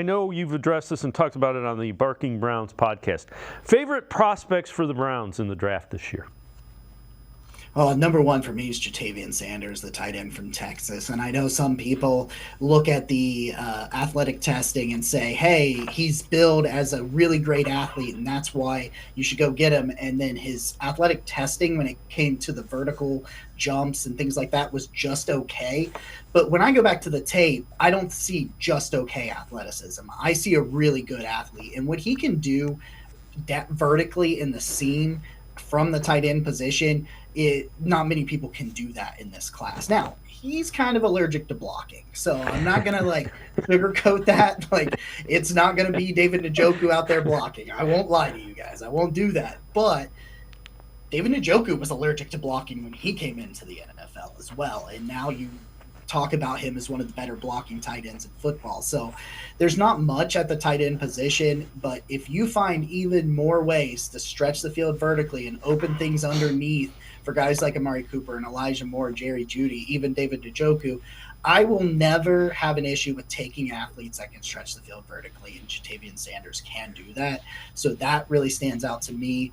I know you've addressed this and talked about it on the Barking Browns podcast. Favorite prospects for the Browns in the draft this year? Well, number one for me is Jatavian Sanders, the tight end from Texas. And I know some people look at the athletic testing and say, hey, he's billed as a really great athlete, and that's why you should go get him. And then his athletic testing, when it came to the vertical jumps and things like that, was just okay. But when I go back to the tape, I don't see just okay athleticism. I see a really good athlete. And what he can do vertically in the seam from the tight end position, not many people can do that in this class. Now, he's kind of allergic to blocking, so I'm not gonna sugarcoat that. It's not gonna be David Njoku out there blocking. I won't lie to you guys. I won't do that. But David Njoku was allergic to blocking when he came into the NFL as well, and now you talk about him as one of the better blocking tight ends in football. So there's not much at the tight end position, but if you find even more ways to stretch the field vertically and open things underneath for guys like Amari Cooper and Elijah Moore, Jerry Jeudy, even David Njoku, I will never have an issue with taking athletes that can stretch the field vertically, and Jatavian Sanders can do that. So that really stands out to me.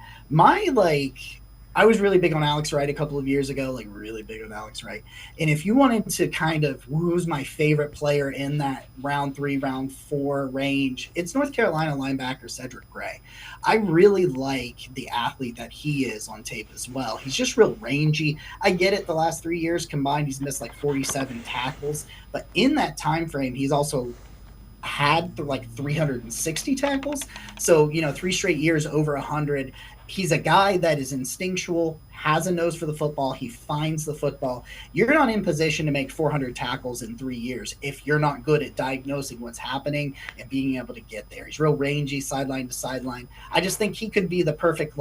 I was really big on Alex Wright a couple of years ago, really big on Alex Wright. And if you wanted to kind of who's my favorite player in that round 3, round 4 range, it's North Carolina linebacker Cedric Gray. I really like the athlete that he is on tape as well. He's just real rangy. I get it. The last 3 years combined, he's missed 47 tackles. But in that time frame, he's also had 360 tackles. So, 3 straight years over 100. He's a guy that is instinctual, has a nose for the football. He finds the football. You're not in position to make 400 tackles in 3 years if you're not good at diagnosing what's happening and being able to get there. He's real rangy, sideline to sideline. I just think he could be the perfect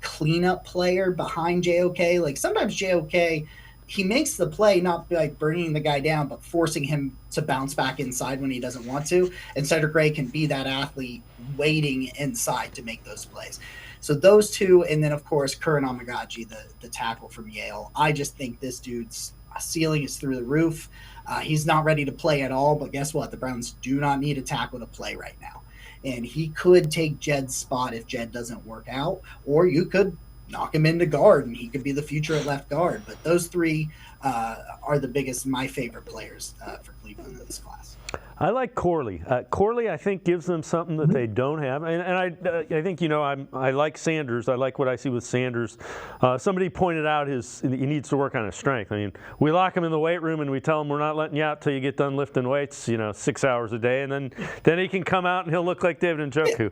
cleanup player behind JOK. Sometimes JOK, he makes the play not bringing the guy down, but forcing him to bounce back inside when he doesn't want to. And Cedric Gray can be that athlete waiting inside to make those plays. So those two, and then, of course, Curran Amagaji, the tackle from Yale. I just think this dude's ceiling is through the roof. He's not ready to play at all, but guess what? The Browns do not need a tackle to play right now. And he could take Jed's spot if Jed doesn't work out, or you could knock him into guard, and he could be the future at left guard. But those three are my favorite players for Cleveland in this class. I like Corley. Corley, I think, gives them something that they don't have. And I think, I like Sanders. I like what I see with Sanders. Somebody pointed out he needs to work on his strength. I mean, we lock him in the weight room and we tell him we're not letting you out till you get done lifting weights, 6 hours a day. And then he can come out and he'll look like David Njoku.